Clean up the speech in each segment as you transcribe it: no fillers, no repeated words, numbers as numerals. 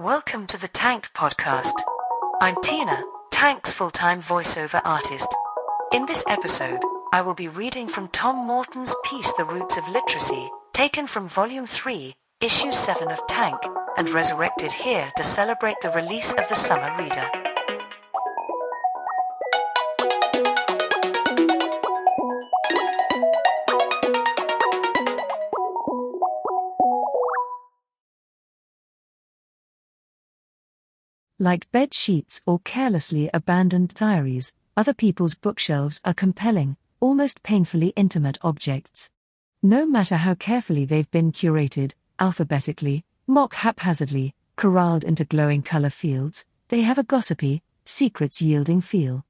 Welcome to the Tank Podcast. I'm Tina, Tank's full-time voiceover artist. In this episode, I will be reading from Tom Morton's piece The Roots of Literacy, taken from Volume 3, Issue 7 of Tank, and resurrected here to celebrate the release of the summer reader. Like bed sheets or carelessly abandoned diaries, other people's bookshelves are compelling, almost painfully intimate objects. No matter how carefully they've been curated, alphabetically, mock haphazardly, corralled into glowing color fields, they have a gossipy, secrets-yielding feel.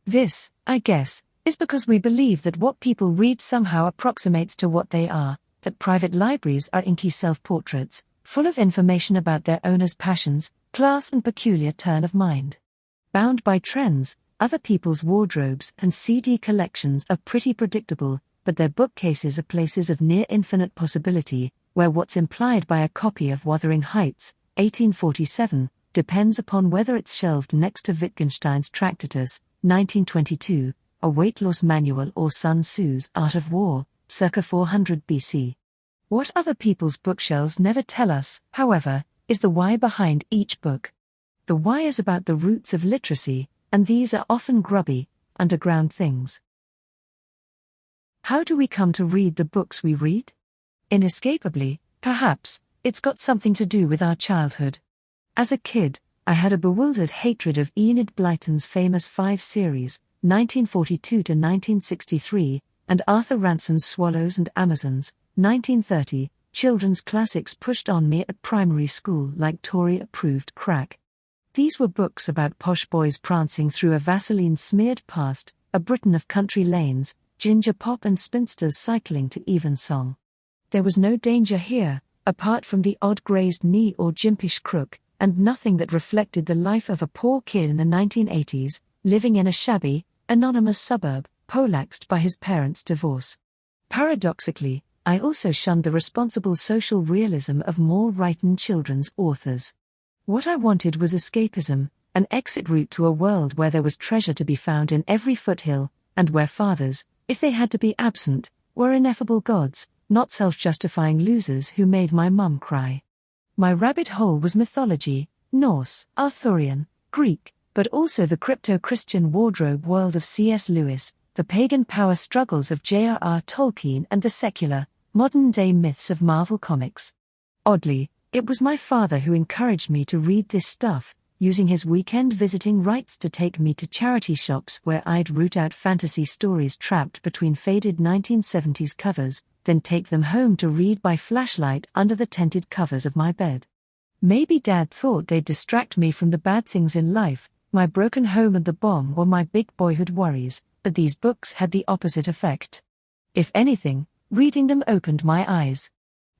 This, I guess, is because we believe that what people read somehow approximates to what they are, that private libraries are inky self-portraits, full of information about their owners' passions, class and peculiar turn of mind. Bound by trends, other people's wardrobes and CD collections are pretty predictable, but their bookcases are places of near-infinite possibility, where what's implied by a copy of Wuthering Heights, 1847, depends upon whether it's shelved next to Wittgenstein's Tractatus, 1922, a weight loss manual, or Sun Tzu's Art of War, circa 400 BC. What other people's bookshelves never tell us, however, is the why behind each book. The why is about the roots of literacy, and these are often grubby, underground things. How do we come to read the books we read? Inescapably, perhaps, it's got something to do with our childhood. As a kid, I had a bewildered hatred of Enid Blyton's famous 5 series, 1942 to 1963, and Arthur Ranson's Swallows and Amazons, 1930, children's classics pushed on me at primary school like Tory-approved crack. These were books about posh boys prancing through a Vaseline-smeared past, a Britain of country lanes, ginger pop and spinsters cycling to evensong. There was no danger here, apart from the odd grazed knee or jimpish crook, and nothing that reflected the life of a poor kid in the 1980s, living in a shabby, anonymous suburb, poleaxed by his parents' divorce. Paradoxically, I also shunned the responsible social realism of more written children's authors. What I wanted was escapism, an exit route to a world where there was treasure to be found in every foothill, and where fathers, if they had to be absent, were ineffable gods, not self-justifying losers who made my mum cry. My rabbit hole was mythology, Norse, Arthurian, Greek, but also the crypto-Christian wardrobe world of C.S. Lewis, the pagan power struggles of J.R.R. Tolkien, and the secular, modern-day myths of Marvel Comics. Oddly, it was my father who encouraged me to read this stuff, using his weekend visiting rights to take me to charity shops where I'd root out fantasy stories trapped between faded 1970s covers, then take them home to read by flashlight under the tented covers of my bed. Maybe Dad thought they'd distract me from the bad things in life, my broken home and the bomb were my big boyhood worries, but these books had the opposite effect. If anything, reading them opened my eyes.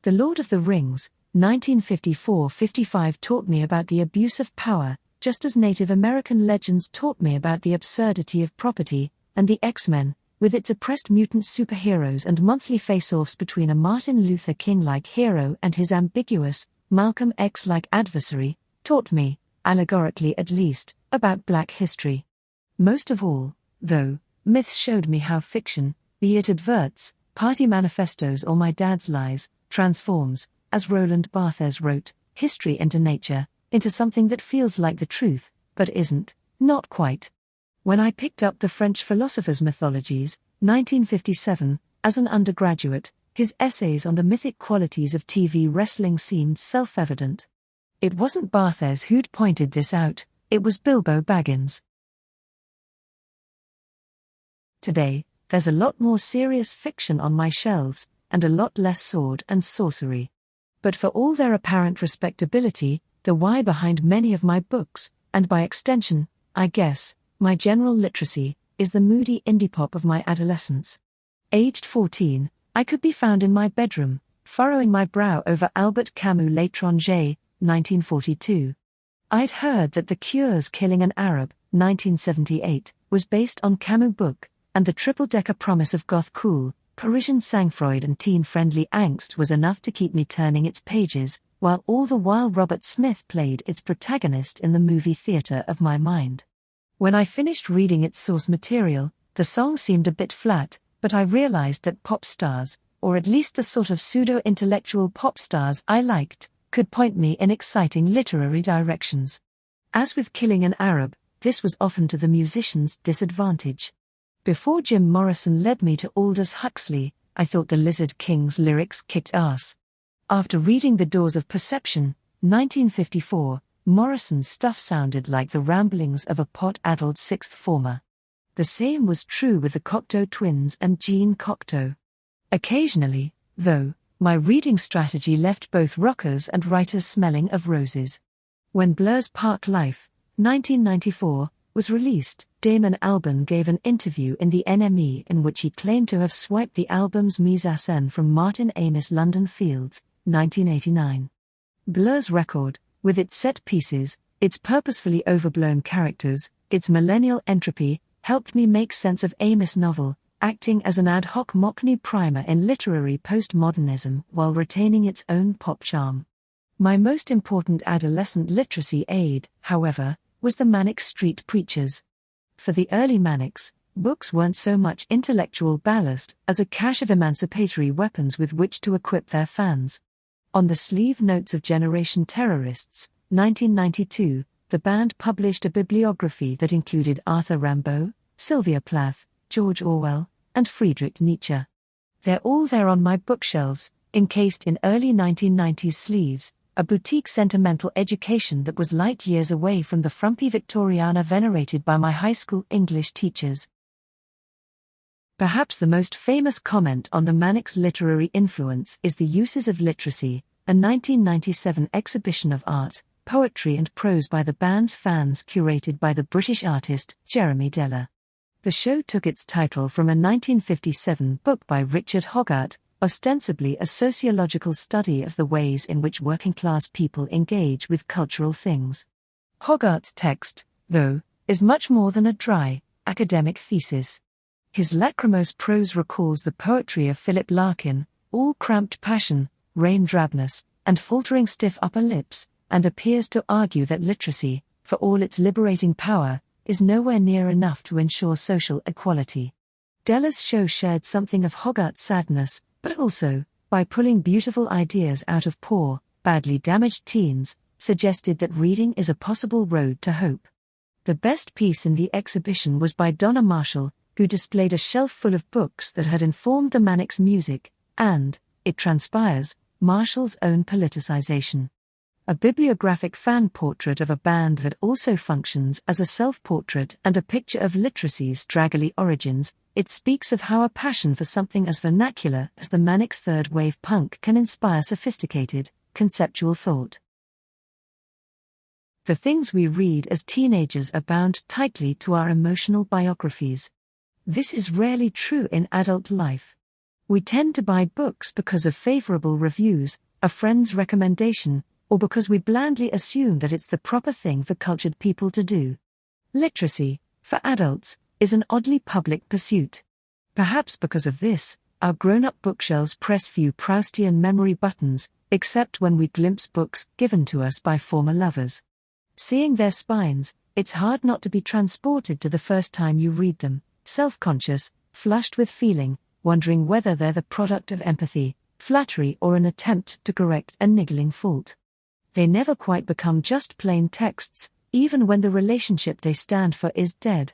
The Lord of the Rings, 1954-55 taught me about the abuse of power, just as Native American legends taught me about the absurdity of property, and the X-Men, with its oppressed mutant superheroes and monthly face-offs between a Martin Luther King-like hero and his ambiguous, Malcolm X-like adversary, taught me, allegorically at least, about Black history. Most of all, though, myths showed me how fiction, be it adverts, party manifestos or my dad's lies, transforms, as Roland Barthes wrote, history into nature, into something that feels like the truth, but isn't, not quite. When I picked up the French philosopher's mythologies, 1957, as an undergraduate, his essays on the mythic qualities of TV wrestling seemed self-evident. It wasn't Barthes who'd pointed this out, it was Bilbo Baggins. Today, there's a lot more serious fiction on my shelves, and a lot less sword and sorcery. But for all their apparent respectability, the why behind many of my books, and by extension, I guess, my general literacy, is the moody indie pop of my adolescence. Aged 14, I could be found in my bedroom, furrowing my brow over Albert Camus' L'Étranger, 1942. I'd heard that The Cure's Killing an Arab, 1978, was based on Camus' book, and the triple-decker promise of goth cool, Parisian sang-froid and teen-friendly angst was enough to keep me turning its pages, while all the while Robert Smith played its protagonist in the movie theater of my mind. When I finished reading its source material, the song seemed a bit flat, but I realized that pop stars, or at least the sort of pseudo-intellectual pop stars I liked, could point me in exciting literary directions. As with Killing an Arab, this was often to the musician's disadvantage. Before Jim Morrison led me to Aldous Huxley, I thought the Lizard King's lyrics kicked ass. After reading The Doors of Perception, 1954, Morrison's stuff sounded like the ramblings of a pot-addled sixth former. The same was true with the Cocteau Twins and Jean Cocteau. Occasionally, though, my reading strategy left both rockers and writers smelling of roses. When Blur's Park Life, 1994, was released, Damon Albarn gave an interview in the NME in which he claimed to have swiped the album's mise-en-scène from Martin Amis' London Fields, 1989. Blur's record, with its set pieces, its purposefully overblown characters, its millennial entropy, helped me make sense of Amis' novel, acting as an ad hoc mockney primer in literary postmodernism while retaining its own pop charm. My most important adolescent literacy aid, however, was the Manic Street Preachers. For the early Manics, books weren't so much intellectual ballast as a cache of emancipatory weapons with which to equip their fans. On the sleeve notes of Generation Terrorists, 1992, the band published a bibliography that included Arthur Rimbaud, Sylvia Plath, George Orwell, and Friedrich Nietzsche. They're all there on my bookshelves, encased in early 1990s sleeves, a boutique sentimental education that was light years away from the frumpy Victoriana venerated by my high school English teachers. Perhaps the most famous comment on the Manics' literary influence is The Uses of Literacy, a 1997 exhibition of art, poetry and prose by the band's fans curated by the British artist Jeremy Deller. The show took its title from a 1957 book by Richard Hogarth, ostensibly a sociological study of the ways in which working-class people engage with cultural things. Hogarth's text, though, is much more than a dry, academic thesis. His lachrymose prose recalls the poetry of Philip Larkin, all cramped passion, rain drabness, and faltering stiff upper lips, and appears to argue that literacy, for all its liberating power, is nowhere near enough to ensure social equality. Deller's show shared something of Hogarth's sadness, but also, by pulling beautiful ideas out of poor, badly damaged teens, suggested that reading is a possible road to hope. The best piece in the exhibition was by Donna Marshall, who displayed a shelf full of books that had informed the Manics' music, and, it transpires, Marshall's own politicization. A bibliographic fan portrait of a band that also functions as a self-portrait and a picture of literacy's straggly origins, it speaks of how a passion for something as vernacular as the Manics' third-wave punk can inspire sophisticated, conceptual thought. The things we read as teenagers are bound tightly to our emotional biographies. This is rarely true in adult life. We tend to buy books because of favorable reviews, a friend's recommendation, or because we blandly assume that it's the proper thing for cultured people to do. Literacy, for adults, is an oddly public pursuit. Perhaps because of this, our grown-up bookshelves press few Proustian memory buttons, except when we glimpse books given to us by former lovers. Seeing their spines, it's hard not to be transported to the first time you read them, self-conscious, flushed with feeling, wondering whether they're the product of empathy, flattery or an attempt to correct a niggling fault. They never quite become just plain texts, even when the relationship they stand for is dead.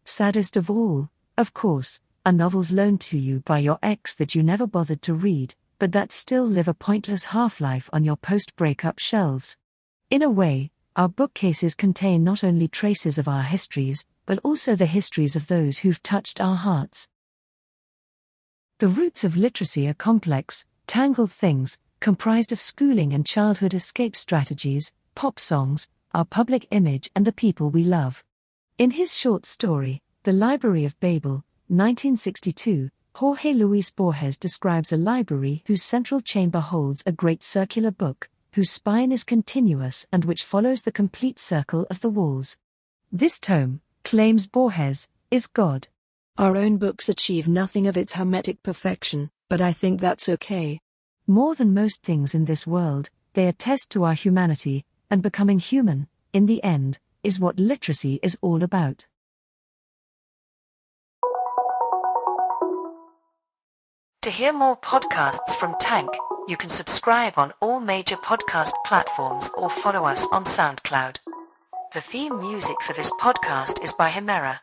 Saddest of all, of course, are novels loaned to you by your ex that you never bothered to read, but that still live a pointless half-life on your post-breakup shelves. In a way, our bookcases contain not only traces of our histories, but also the histories of those who've touched our hearts. The roots of literacy are complex, tangled things, comprised of schooling and childhood escape strategies, pop songs, our public image and the people we love. In his short story, The Library of Babel, 1962, Jorge Luis Borges describes a library whose central chamber holds a great circular book, whose spine is continuous and which follows the complete circle of the walls. This tome, claims Borges, is God. Our own books achieve nothing of its hermetic perfection, but I think that's okay. More than most things in this world, They attest to our humanity, and becoming human, in the end, is what literacy is all about. To hear more podcasts from Tank, you can subscribe on all major podcast platforms or follow us on SoundCloud. The theme music for this podcast is by Himera.